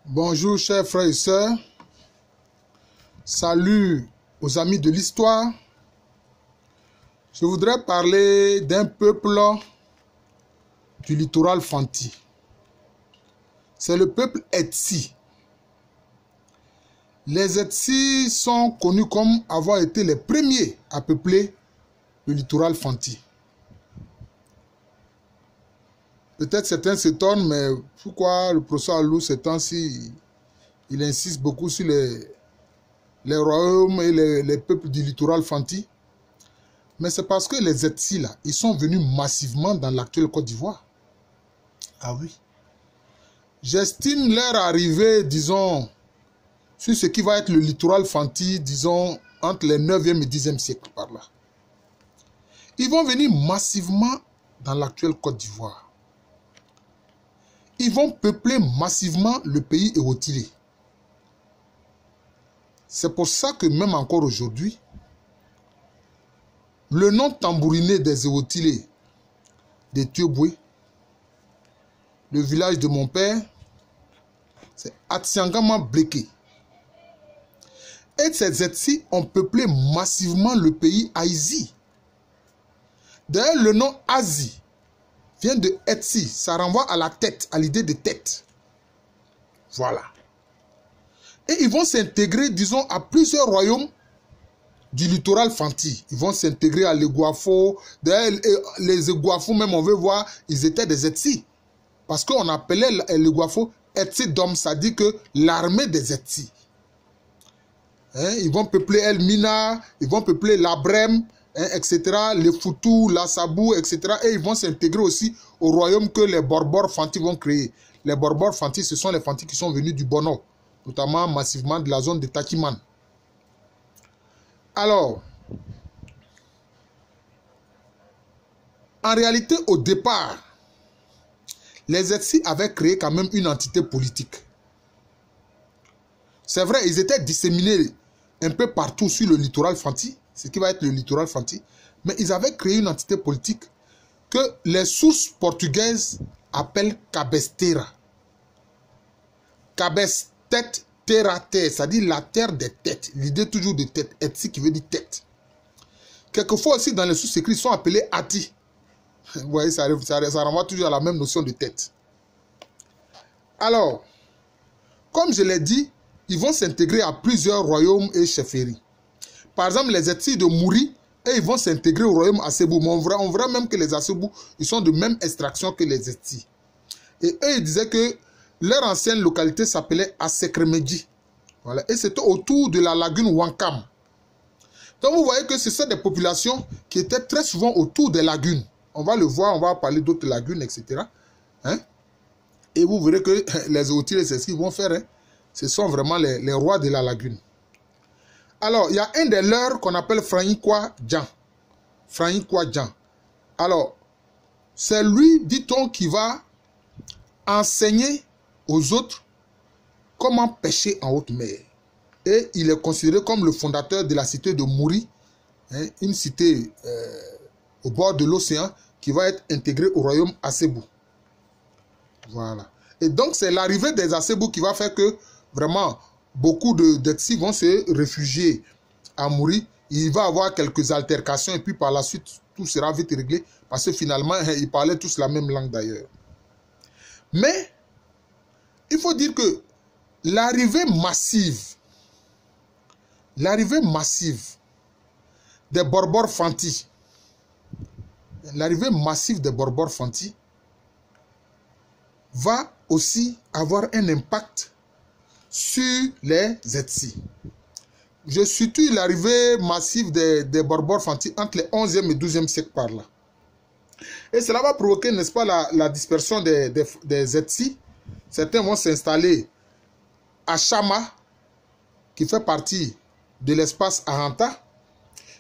Bonjour chers frères et sœurs, salut aux amis de l'histoire. Je voudrais parler d'un peuple du littoral Fanti. C'est le peuple Etsi. Les Etsi sont connus comme avoir été les premiers à peupler le littoral Fanti. Peut-être certains s'étonnent, mais pourquoi le professeur Alou, ces temps-ci, il insiste beaucoup sur les royaumes et les peuples du littoral Fanti? Mais c'est parce que les Etsi, là, ils sont venus massivement dans l'actuelle Côte d'Ivoire. Ah oui. J'estime leur arrivée, disons, sur ce qui va être le littoral Fanti, disons, entre les 9e et 10e siècles, par là. Ils vont venir massivement dans l'actuelle Côte d'Ivoire. Ils vont peupler massivement le pays éotilé. C'est pour ça que même encore aujourd'hui, le nom tambouriné des éotilés, des Tioboué, le village de mon père, c'est Atsiangama Bleke. Et ces Etsi ont peuplé massivement le pays Aïzi. D'ailleurs, le nom Azi vient de Etsi, ça renvoie à la tête, à l'idée de tête. Voilà. Et ils vont s'intégrer, disons, à plusieurs royaumes du littoral Fanti. Ils vont s'intégrer à l'Eguafo. D'ailleurs, les Eguafo, même on veut voir, ils étaient des Etsi. Parce qu'on appelait l'Eguafo Etsi Dom, ça dit que l'armée des Etsi. Hein, ils vont peupler El Mina, ils vont peupler l'Abrem, hein, etc., les Foutou, la Sabou, etc. Et ils vont s'intégrer aussi au royaume que les Borbor Fanti vont créer. Les Borbor Fanti, ce sont les Fanti qui sont venus du Bono, notamment massivement de la zone de Takiman. Alors, en réalité, au départ, les Etsi avaient créé quand même une entité politique. C'est vrai, ils étaient disséminés un peu partout sur le littoral Fanti, ce qui va être le littoral Fanti, mais ils avaient créé une entité politique que les sources portugaises appellent Cabestera. Cabestet terra terre, c'est-à-dire la terre des têtes. L'idée toujours de tête, Etsi qui veut dire tête. Quelquefois aussi dans les sources écrites, ils sont appelés Ati. Vous voyez, ça renvoie toujours à la même notion de tête. Alors, comme je l'ai dit, ils vont s'intégrer à plusieurs royaumes et chefferies. Par exemple, les Etsi de Mouri, et ils vont s'intégrer au royaume Assebou. Mais on verra même que les Assebou, ils sont de même extraction que les Etsi. Et eux, ils disaient que leur ancienne localité s'appelait Asekremedji. Voilà. Et c'était autour de la lagune Wankam. Donc vous voyez que ce sont des populations qui étaient très souvent autour des lagunes. On va le voir, on va parler d'autres lagunes, etc. Hein? Et vous verrez que les Otis, c'est ce qu'ils vont faire. Hein? Ce sont vraiment les rois de la lagune. Alors, il y a un des leurs qu'on appelle Fraïnkwa Djan. Fraïnkwa Djan. Alors, c'est lui, dit-on, qui va enseigner aux autres comment pêcher en haute mer. Et il est considéré comme le fondateur de la cité de Mouri, hein, une cité au bord de l'océan qui va être intégrée au royaume Assebou. Voilà. Et donc, c'est l'arrivée des Assebou qui va faire que vraiment beaucoup d'Etsi vont se réfugier à Mouri. Il va y avoir quelques altercations et puis par la suite, tout sera vite réglé parce que finalement, ils parlaient tous la même langue d'ailleurs. Mais, il faut dire que l'arrivée massive des Borbor Fanti, va aussi avoir un impact sur les Etsi. Je situe l'arrivée massive des Borbor Fanti entre les 11e et 12e siècles par là. Et cela va provoquer, n'est-ce pas, la dispersion des Etsi. Certains vont s'installer à Chama, qui fait partie de l'espace Aranta.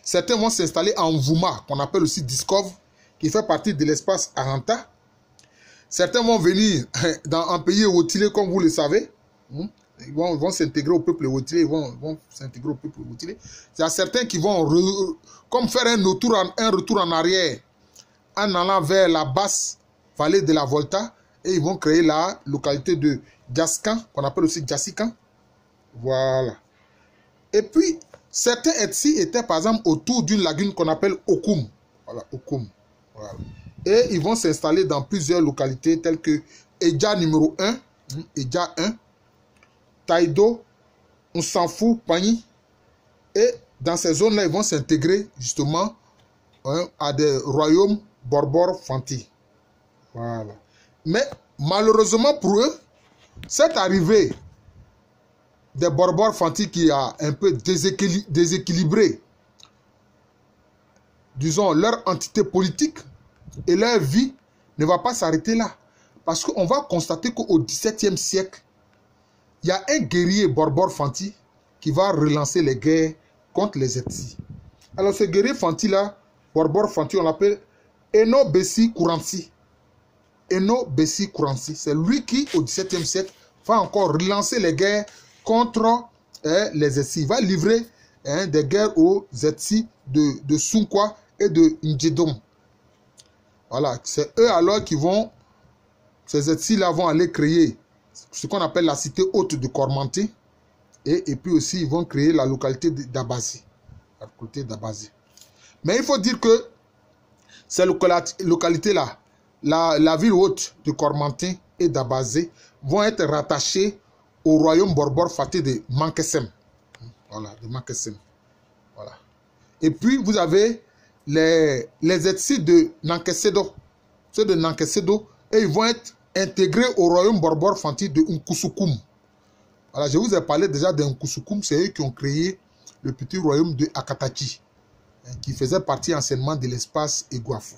Certains vont s'installer à Mvouma, qu'on appelle aussi Diskov, qui fait partie de l'espace Aranta. Certains vont venir dans un pays éotilé, comme vous le savez. Ils vont s'intégrer au peuple éotilé. Ils vont s'intégrer au peuple éotilé. Il y a certains qui vont comme faire un retour en arrière en allant vers la basse vallée de la Volta. Et ils vont créer la localité de Djaskan, qu'on appelle aussi Djassikan. Voilà. Et puis, certains Etsi étaient par exemple autour d'une lagune qu'on appelle Okoum. Voilà, Okoum. Voilà. Et ils vont s'installer dans plusieurs localités telles que Edja numéro 1, Edja 1, Taïdo, on s'en fout, Pani. Et dans ces zones-là, ils vont s'intégrer justement à des royaumes Borbor Fanti. Voilà. Mais malheureusement pour eux, cette arrivée des Borbor Fanti qui a un peu déséquilibré, disons, leur entité politique et leur vie ne va pas s'arrêter là. Parce qu'on va constater qu'au XVIIe siècle, il y a un guerrier Borbor Fanti qui va relancer les guerres contre les Etsi. Alors ce guerrier Fanti-là, Borbor Fanti, on l'appelle Eno Bessi Kouransi. Eno Bessi Kouransi. C'est lui qui, au XVIIe siècle, va encore relancer les guerres contre les Etsi. Il va livrer des guerres aux Etsi de Sunkwa et de Ndjedom. Voilà, c'est eux alors qui vont, ces Etsi-là vont aller créer ce qu'on appelle la cité haute de Kormanté. Et puis aussi, ils vont créer la localité d'Abazi. La localité d'Abazi. Mais il faut dire que ces localités-là, la ville haute de Kormanté et d'Abazé vont être rattachées au royaume Borbor Fati de Mankessem. Voilà, de Mankessem. Voilà. Et puis, vous avez les Etsi de Nankessedo. Ceux de Nankessedo, et ils vont être intégrés au royaume Borbor Fanti de Nkusukum. Voilà, je vous ai parlé déjà de Nkusukum, c'est eux qui ont créé le petit royaume de Akatachi, qui faisait partie anciennement de l'espace Iguafu.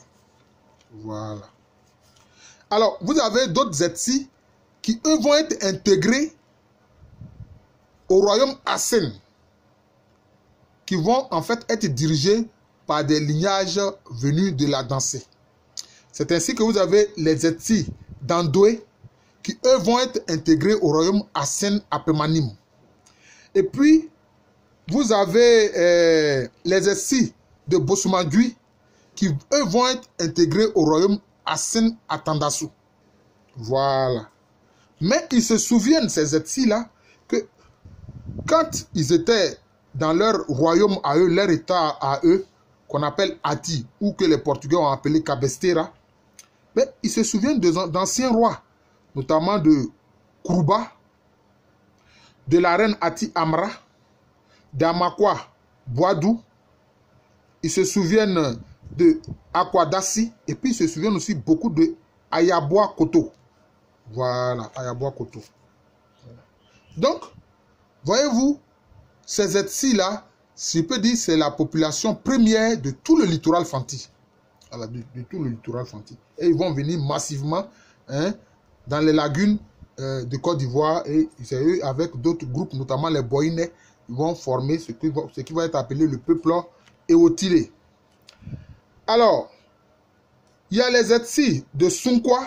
Voilà. Alors, vous avez d'autres Etsi qui, eux, vont être intégrés au royaume Assen, qui vont en fait être dirigés par des lignages venus de la Dansée. C'est ainsi que vous avez les Etsi d'Andoué, qui eux vont être intégrés au royaume Assen Apemanim. Et puis, vous avez les Etsi de Bosumagui, qui eux vont être intégrés au royaume Assen Atandasu. Voilà. Mais ils se souviennent, ces Etsi-là, que quand ils étaient dans leur royaume à eux, leur état à eux, qu'on appelle Ati, ou que les Portugais ont appelé Cabestera, mais ils se souviennent d'anciens rois, notamment de Kourouba, de la reine Ati Amra, d'Amakwa Boadou. Ils se souviennent de Akwadassi, et puis ils se souviennent aussi beaucoup de Ayaboa Koto. Voilà, Ayaboa Koto. Donc, voyez-vous, ces Etsi-là, si je peux dire, c'est la population première de tout le littoral Fanti. Voilà, de tout le littoral Fanti. Et ils vont venir massivement dans les lagunes de Côte d'Ivoire, et c'est eux avec d'autres groupes, notamment les Boïnais, ils vont former ce qui va être appelé le peuple Eotilé. Alors, il y a les Etsi de Sunkwa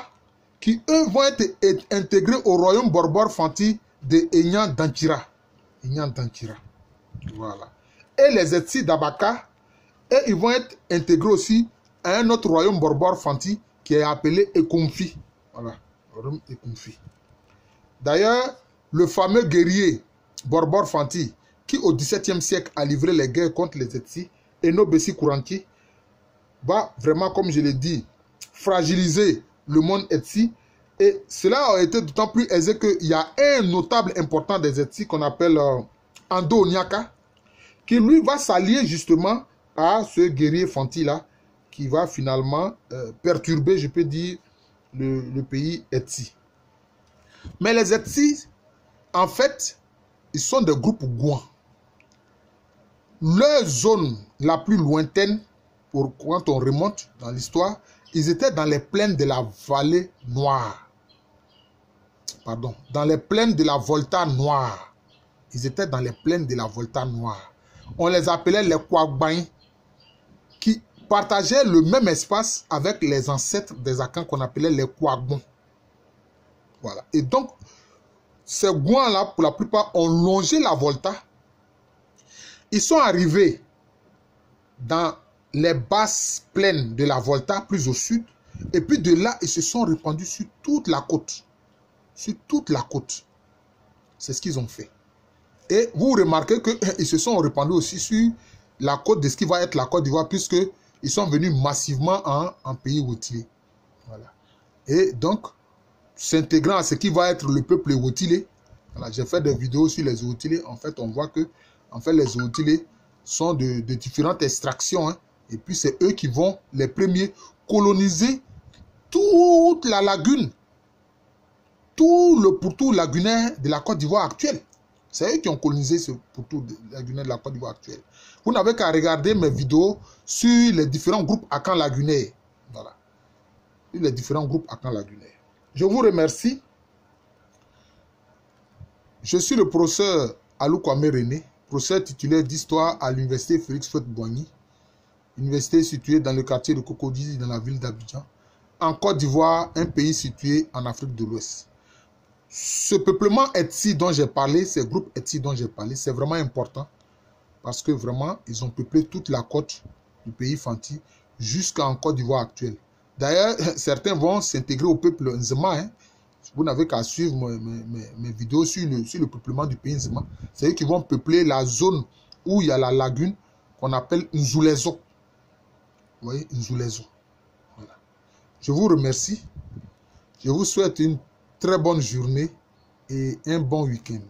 qui, eux, vont être intégrés au royaume Borbor Fanti de Enyan Dantira. Enyan Dantira. Voilà. Et les Etsi d'Abaka, et ils vont être intégrés aussi à un autre royaume Borbor Fanti qui est appelé Ekonfi. Voilà, royaume Ekonfi. D'ailleurs, le fameux guerrier Borbor Fanti, qui au XVIIe siècle a livré les guerres contre les Etsi, Eno Bessi Kouranti, va vraiment, comme je l'ai dit, fragiliser le monde Etsi. Et cela a été d'autant plus aisé qu'il y a un notable important des Etsi qu'on appelle Ando Onyaka, qui lui va s'allier justement à ce guerrier Fanti-là, qui va finalement perturber, je peux dire, le pays Etsi. Mais les Etsi, en fait, ils sont des groupes Gouan. Leur zone la plus lointaine, quand on remonte dans l'histoire, ils étaient dans les plaines de la vallée noire. Pardon, dans les plaines de la Volta noire. Ils étaient dans les plaines de la Volta noire. On les appelait les Kouagbaïn, qui partageaient le même espace avec les ancêtres des Akans qu'on appelait les Kouagbons. Voilà. Et donc, ces Gouans-là, pour la plupart, ont longé la Volta. Ils sont arrivés dans les basses plaines de la Volta, plus au sud, Et puis de là, ils se sont répandus sur toute la côte. Sur toute la côte. C'est ce qu'ils ont fait. Et vous remarquez qu'ils se sont répandus aussi sur la côte de ce qui va être la Côte d'Ivoire, puisqu'ils sont venus massivement en pays routier. Voilà. Et donc, s'intégrant à ce qui va être le peuple rotilé, voilà, j'ai fait des vidéos sur les rotilés. En fait, on voit que les rotilés sont de différentes extractions. Hein, et puis, c'est eux qui vont les premiers coloniser toute la lagune, tout le pourtour lagunaire de la Côte d'Ivoire actuelle. C'est eux qui ont colonisé ce pourtour lagunaire de la Côte d'Ivoire actuelle. Vous n'avez qu'à regarder mes vidéos sur les différents groupes Akan lagunaires. Voilà. Sur les différents groupes Akan lagunaires. Je vous remercie. Je suis le professeur Alou Kwame René, professeur titulaire d'histoire à l'université Félix Houphouët-Boigny, université située dans le quartier de Cocody, dans la ville d'Abidjan, en Côte d'Ivoire, un pays situé en Afrique de l'Ouest. Ce peuplement Etsi dont j'ai parlé, ces groupes Etsi dont j'ai parlé, c'est vraiment important parce que vraiment, ils ont peuplé toute la côte du pays Fanti jusqu'en Côte d'Ivoire actuelle. D'ailleurs, certains vont s'intégrer au peuple Nzema. Hein. Vous n'avez qu'à suivre mes vidéos sur le peuplement du pays Nzema. C'est eux qui vont peupler la zone où il y a la lagune qu'on appelle Nzoulezo. Vous voyez, Nzoulezo. Voilà. Je vous remercie. Je vous souhaite une très bonne journée et un bon week-end.